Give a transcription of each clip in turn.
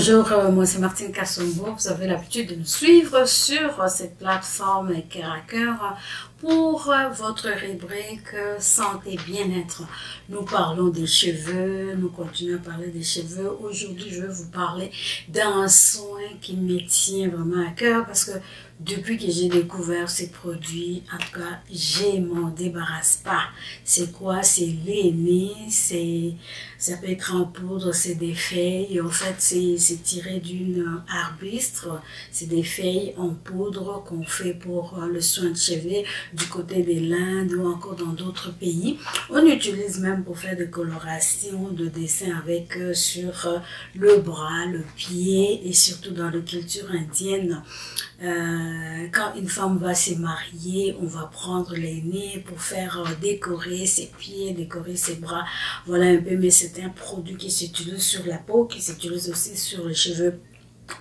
Bonjour, moi c'est Martine Kassombo. Vous avez l'habitude de nous suivre sur cette plateforme Cœur à Cœur pour votre rubrique Santé Bien-être. Nous parlons des cheveux, nous continuons à parler des cheveux. Aujourd'hui, je vais vous parler d'un soin qui me tient vraiment à cœur parce que depuis que j'ai découvert ces produits, en tout cas, je m'en débarrasse pas. C'est quoi? C'est l'aîné, ça peut être en poudre, c'est des feuilles. En fait, c'est tiré d'une arbuste. C'est des feuilles en poudre qu'on fait pour le soin de cheveux du côté de l'Inde ou encore dans d'autres pays. On utilise même pour faire des colorations, de dessins avec sur le bras, le pied et surtout dans la culture indienne. Quand une femme va se marier, on va prendre l'aîné pour faire décorer ses pieds, décorer ses bras. Voilà un peu, mais c'est un produit qui s'utilise sur la peau, qui s'utilise aussi sur les cheveux.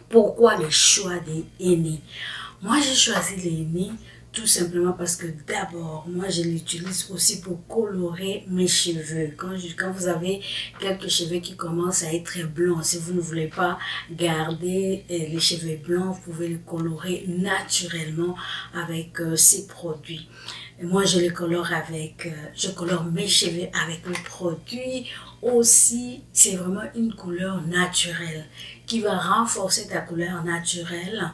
Pourquoi le choix des aînés? Moi, j'ai choisi l'aîné tout simplement parce que d'abord, moi, je l'utilise aussi pour colorer mes cheveux. Quand vous avez quelques cheveux qui commencent à être blancs, si vous ne voulez pas garder les cheveux blancs, vous pouvez les colorer naturellement avec ces produits. Et moi, je les colore je colore mes cheveux avec le produit. Aussi, c'est vraiment une couleur naturelle qui va renforcer ta couleur naturelle.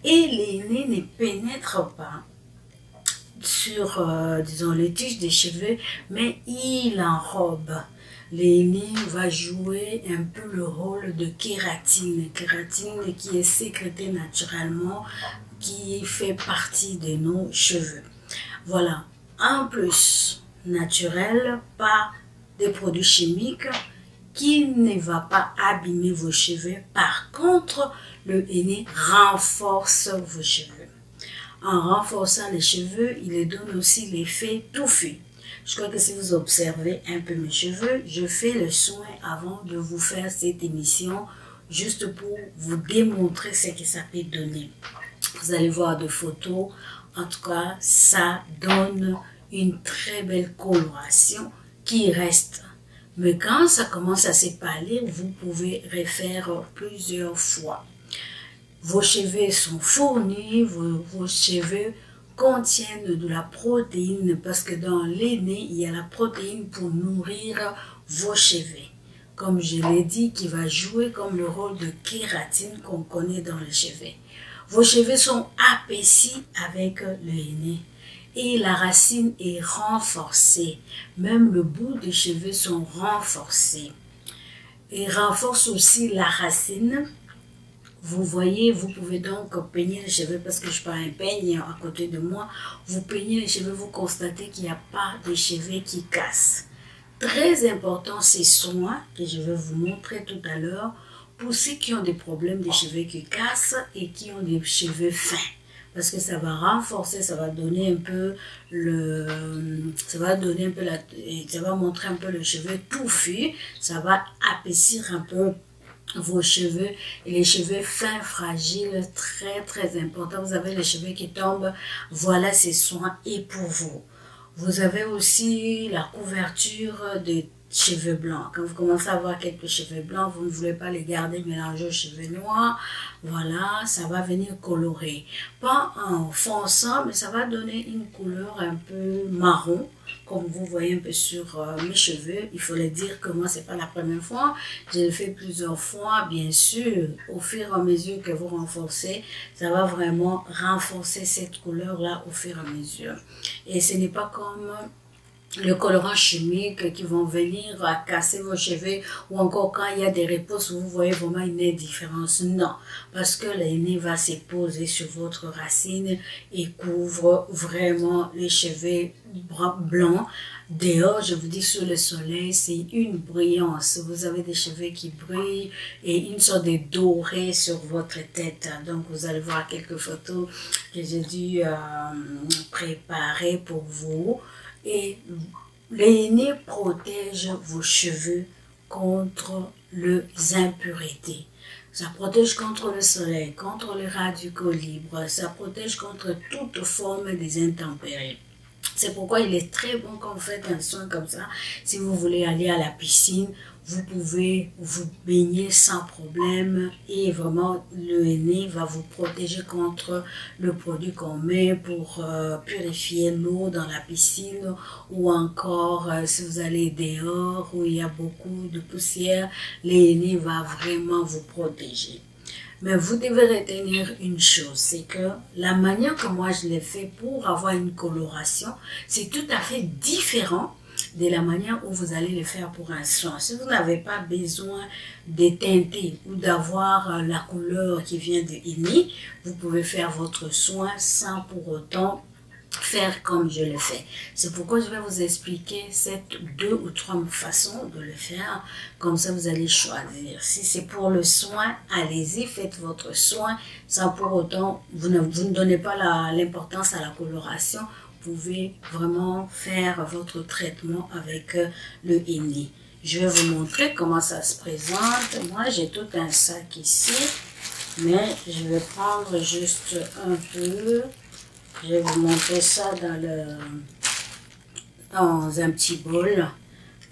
Et l'aîné ne pénètre pas sur, disons, les tiges des cheveux, mais il enrobe. L'aîné va jouer un peu le rôle de kératine. Kératine qui est sécrétée naturellement, qui fait partie de nos cheveux. Voilà. En plus, naturel, pas des produits chimiques qui ne va pas abîmer vos cheveux. Par contre, le aîné renforce vos cheveux. En renforçant les cheveux, il les donne aussi l'effet touffu. Je crois que si vous observez un peu mes cheveux, je fais le soin avant de vous faire cette émission, juste pour vous démontrer ce que ça peut donner. Vous allez voir des photos. En tout cas, ça donne une très belle coloration qui reste. Mais quand ça commence à s'épaler, vous pouvez refaire plusieurs fois. Vos cheveux sont fournis, vos cheveux contiennent de la protéine parce que dans l'aîné, il y a la protéine pour nourrir vos cheveux. Comme je l'ai dit, qui va jouer comme le rôle de kératine qu'on connaît dans les cheveux. Vos cheveux sont épaissis avec le aîné et la racine est renforcée. Même le bout des cheveux sont renforcés. Et renforce aussi la racine. Vous voyez, vous pouvez donc peigner les cheveux parce que je prends un peigne à côté de moi. Vous peignez les cheveux, vous constatez qu'il n'y a pas de cheveux qui cassent. Très important ces soins que je vais vous montrer tout à l'heure pour ceux qui ont des problèmes de cheveux qui cassent et qui ont des cheveux fins. Parce que ça va renforcer, ça va donner un peu ça va montrer un peu le cheveu touffu, ça va épaissir un peu vos cheveux et les cheveux fins, fragiles, très très important. Vous avez les cheveux qui tombent, voilà ces soins et pour vous. Vous avez aussi la couverture des cheveux blancs. Quand vous commencez à avoir quelques cheveux blancs, vous ne voulez pas les garder mélangés aux cheveux noirs. Voilà, ça va venir colorer. Pas en fonçant, mais ça va donner une couleur un peu marron. Comme vous voyez un peu sur mes cheveux. Il faut le dire que moi, c'est pas la première fois. Je le fais plusieurs fois, bien sûr. Au fur et à mesure que vous renforcez, ça va vraiment renforcer cette couleur-là au fur et à mesure. Et ce n'est pas comme le colorant chimique qui vont venir casser vos cheveux ou encore quand il y a des repousses, vous voyez vraiment une différence. Non, parce que l'aîné va se poser sur votre racine et couvre vraiment les cheveux blancs. Dehors, je vous dis, sous le soleil, c'est une brillance. Vous avez des cheveux qui brillent et une sorte de doré sur votre tête. Donc, vous allez voir quelques photos que j'ai dû préparer pour vous. Et l'aîné protège vos cheveux contre les impuretés. Ça protège contre le soleil, contre les radicaux libres. Ça protège contre toute forme des intempéries. C'est pourquoi il est très bon quand vous faites un soin comme ça. Si vous voulez aller à la piscine, vous pouvez vous baigner sans problème et vraiment le henné va vous protéger contre le produit qu'on met pour purifier l'eau dans la piscine ou encore si vous allez dehors où il y a beaucoup de poussière, le henné va vraiment vous protéger. Mais vous devez retenir une chose, c'est que la manière que moi je l'ai fait pour avoir une coloration, c'est tout à fait différent de la manière où vous allez le faire pour un soin. Si vous n'avez pas besoin de teinter ou d'avoir la couleur qui vient de henné, vous pouvez faire votre soin sans pour autant faire comme je le fais. C'est pourquoi je vais vous expliquer cette 2 ou 3 façons de le faire. Comme ça, vous allez choisir. Si c'est pour le soin, allez-y, faites votre soin sans pour autant, vous ne donnez pas l'importance à la coloration. Vous pouvez vraiment faire votre traitement avec le henné. Je vais vous montrer comment ça se présente. Moi, j'ai tout un sac ici, mais je vais prendre juste un peu. Je vais vous montrer ça dans un petit bol.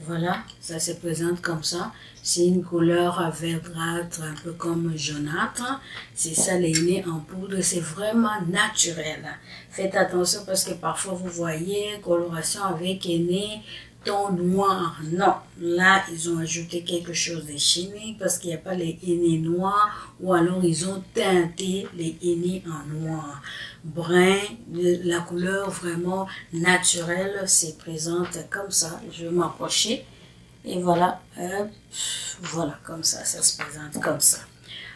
Voilà, ça se présente comme ça. C'est une couleur verdâtre, un peu comme jaunâtre. C'est ça, les henné en poudre. C'est vraiment naturel. Faites attention parce que parfois vous voyez coloration avec henné ton noir. Non, là ils ont ajouté quelque chose de chimique parce qu'il n'y a pas les henné noirs ou alors ils ont teinté les henné en noir. Brun, la couleur vraiment naturelle se présente comme ça. Je vais m'approcher et voilà, voilà comme ça se présente comme ça.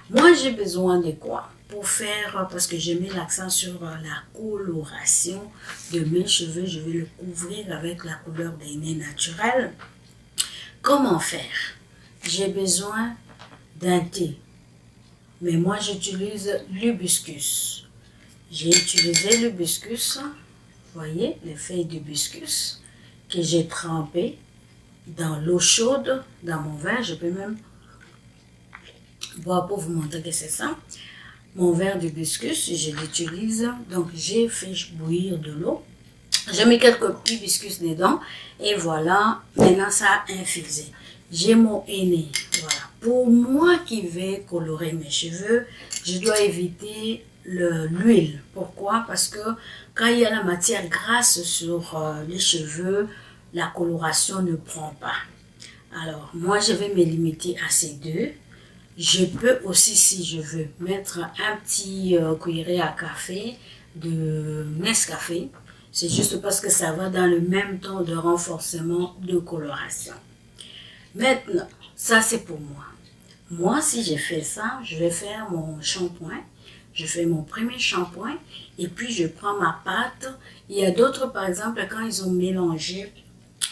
Moi j'ai besoin de quoi pour faire, parce que j'ai mis l'accent sur la coloration de mes cheveux, je vais le couvrir avec la couleur des henné naturel. Comment faire? J'ai besoin d'un thé, mais moi j'utilise l'hibiscus. J'ai utilisé l'hibiscus, vous voyez, les feuilles d'hibiscus que j'ai trempées dans l'eau chaude, dans mon verre. Je peux même boire pour vous montrer que c'est ça. Mon verre d'hibiscus, je l'utilise, donc j'ai fait bouillir de l'eau. J'ai mis quelques petits hibiscus dedans et voilà, maintenant ça a infusé. J'ai mon henné, voilà. Pour moi qui vais colorer mes cheveux, je dois éviter l'huile. Pourquoi? Parce que quand il y a la matière grasse sur les cheveux, la coloration ne prend pas. Alors, moi, je vais me limiter à ces deux. Je peux aussi, si je veux, mettre un petit cuillerée à café de Nescafé. C'est juste parce que ça va dans le même temps de renforcement de coloration. Maintenant, ça c'est pour moi. Moi, si j'ai fait ça, je vais faire mon shampoing. Je fais mon premier shampoing et puis je prends ma pâte. Il y a d'autres, par exemple, quand ils ont mélangé.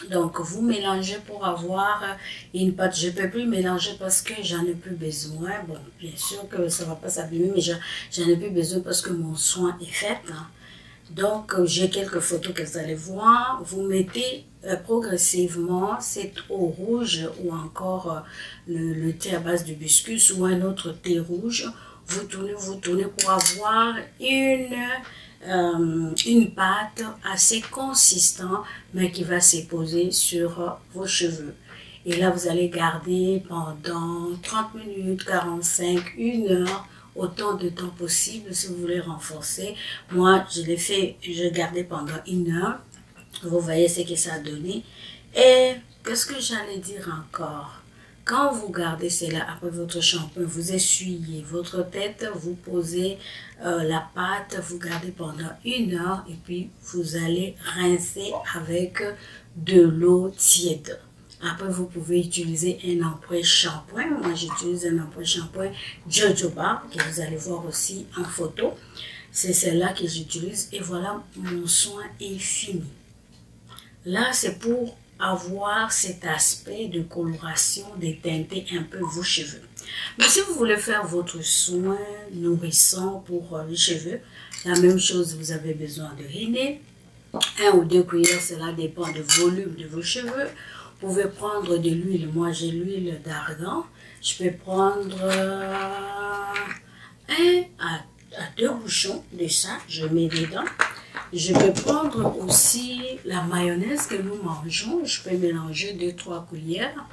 Donc, vous mélangez pour avoir une pâte. Je ne peux plus mélanger parce que j'en ai plus besoin. Bon, bien sûr que ça ne va pas s'abîmer, mais j'en ai plus besoin parce que mon soin est fait. Hein. Donc, j'ai quelques photos que vous allez voir. Vous mettez progressivement cette eau rouge ou encore le thé à base d'hibiscus ou un autre thé rouge. Vous tournez pour avoir une pâte assez consistante, mais qui va se poser sur vos cheveux. Et là, vous allez garder pendant 30 minutes, 45, 1 heure, autant de temps possible si vous voulez renforcer. Moi, je l'ai fait, je gardais pendant 1 heure. Vous voyez ce que ça a donné. Et qu'est-ce que j'allais dire encore? Quand vous gardez cela après votre shampoing, vous essuyez votre tête, vous posez la pâte, vous gardez pendant 1 heure et puis vous allez rincer avec de l'eau tiède. Après, vous pouvez utiliser un empreinte shampoing. Moi, j'utilise un empreinte shampoing Jojoba que vous allez voir aussi en photo. C'est celle-là que j'utilise et voilà, mon soin est fini. Là, c'est pour avoir cet aspect de coloration, de teinter un peu vos cheveux. Mais si vous voulez faire votre soin nourrissant pour les cheveux, la même chose, vous avez besoin de henné, 1 ou 2 cuillères, cela dépend du volume de vos cheveux. Vous pouvez prendre de l'huile, moi j'ai l'huile d'argan, je peux prendre 1 à 2 bouchons de ça, je mets dedans. Je peux prendre aussi la mayonnaise que nous mangeons. Je peux mélanger 2-3 cuillères.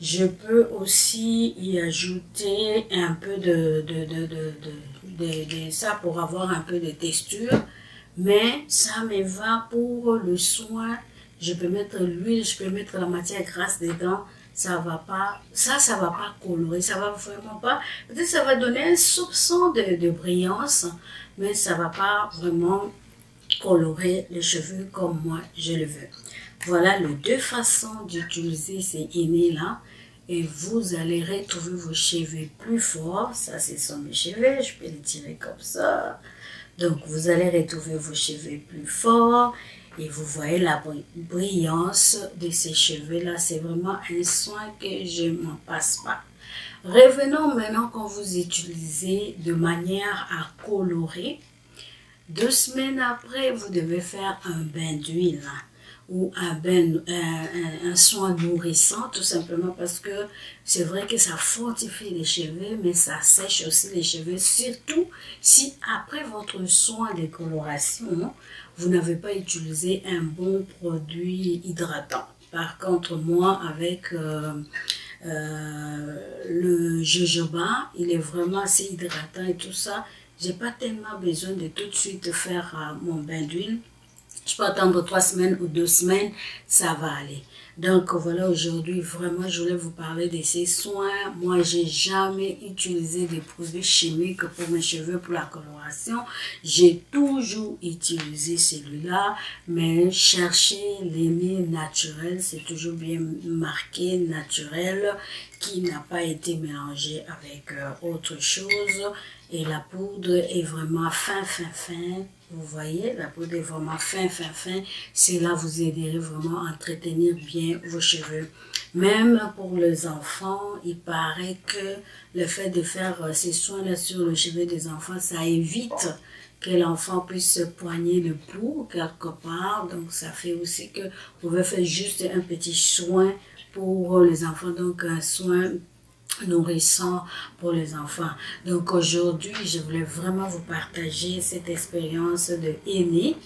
Je peux aussi y ajouter un peu de ça pour avoir un peu de texture. Mais ça me va pour le soin. Je peux mettre l'huile, je peux mettre la matière grasse dedans. Ça va pas colorer, ça va vraiment pas. Peut-être ça va donner un soupçon de brillance, mais ça va pas vraiment colorer les cheveux comme moi je le veux. Voilà les deux façons d'utiliser ces hennées là. Et vous allez retrouver vos cheveux plus forts. Ça, ce sont mes cheveux. Je peux les tirer comme ça. Donc, vous allez retrouver vos cheveux plus forts. Et vous voyez la brillance de ces cheveux-là. C'est vraiment un soin que je ne m'en passe pas. Revenons maintenant quand vous utilisez de manière à colorer. 2 semaines après, vous devez faire un bain d'huile ou un soin nourrissant, tout simplement parce que c'est vrai que ça fortifie les cheveux, mais ça sèche aussi les cheveux, surtout si après votre soin de coloration, vous n'avez pas utilisé un bon produit hydratant. Par contre, moi, avec le jojoba, il est vraiment assez hydratant et tout ça. J'ai pas tellement besoin de tout de suite faire mon bain d'huile. Je peux attendre 3 semaines ou 2 semaines, ça va aller. Donc voilà, aujourd'hui, vraiment, je voulais vous parler de ces soins. Moi, j'ai jamais utilisé des produits chimiques pour mes cheveux, pour la coloration. J'ai toujours utilisé celui-là, mais chercher l'henné naturel, c'est toujours bien marqué naturel, qui n'a pas été mélangé avec autre chose. Et la poudre est vraiment fin. Vous voyez, la poudre est vraiment fin. Cela vous aiderait vraiment à entretenir bien vos cheveux. Même pour les enfants, il paraît que le fait de faire ces soins-là sur le cheveu des enfants, ça évite que l'enfant puisse se poigner le pouls quelque part. Donc, ça fait aussi que vous pouvez faire juste un petit soin pour les enfants. Donc, un soin nourrissant pour les enfants. Donc aujourd'hui, je voulais vraiment vous partager cette expérience de henné.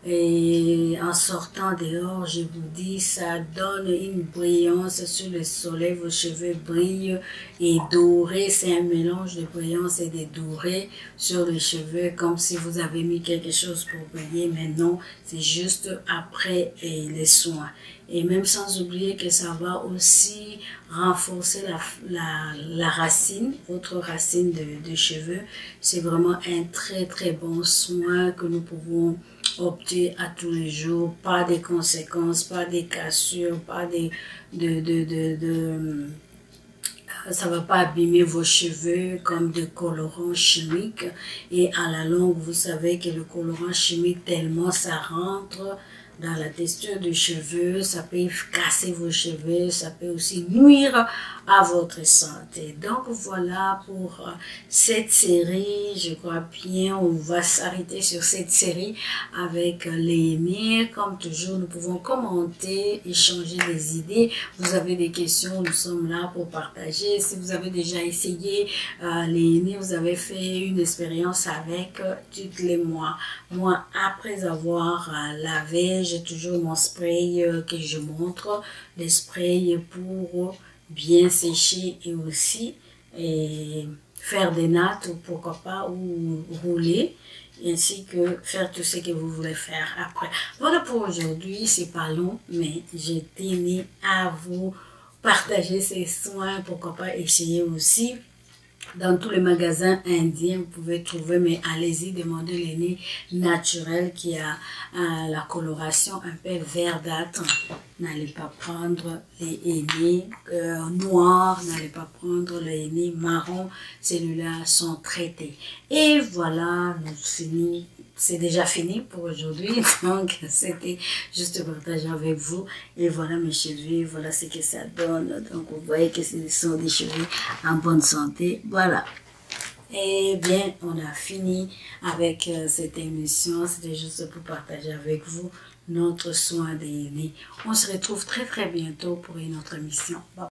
Et en sortant dehors, je vous dis, ça donne une brillance sur le soleil, vos cheveux brillent et dorés, c'est un mélange de brillance et de doré sur les cheveux, comme si vous avez mis quelque chose pour briller, mais non, c'est juste après les soins. Et même sans oublier que ça va aussi renforcer la racine, votre racine de cheveux. C'est vraiment un très bon soin que nous pouvons opter à tous les jours, pas des conséquences, pas des cassures, pas ça va pas abîmer vos cheveux comme des colorants chimiques. Et à la longue, vous savez que le colorant chimique, tellement ça rentre dans la texture des cheveux, ça peut casser vos cheveux, ça peut aussi nuire à votre santé. Donc voilà pour cette série, je crois bien, on va s'arrêter sur cette série avec les henné. Comme toujours, nous pouvons commenter, échanger des idées. Vous avez des questions, nous sommes là pour partager. Si vous avez déjà essayé les henné, vous avez fait une expérience avec, dites-le-moi. Moi, après avoir lavé, j'ai toujours mon spray que je montre, le spray pour bien sécher et aussi faire des nattes ou pourquoi pas, ou rouler, ainsi que faire tout ce que vous voulez faire après. Voilà pour aujourd'hui, c'est pas long, mais j'ai tenu à vous partager ces soins, pourquoi pas essayer aussi. Dans tous les magasins indiens, vous pouvez trouver, mais allez-y, demandez l'henné naturel qui a la coloration un peu verdâtre. N'allez pas prendre les henné noirs, n'allez pas prendre les henné marron, celui-là sont traités. Et voilà, nous finissons. C'est déjà fini pour aujourd'hui, donc c'était juste partager avec vous. Et voilà mes cheveux, voilà ce que ça donne. Donc vous voyez que ce sont des cheveux en bonne santé. Voilà. Eh bien, on a fini avec cette émission. C'était juste pour partager avec vous notre soin des henné. On se retrouve très bientôt pour une autre émission. Bye.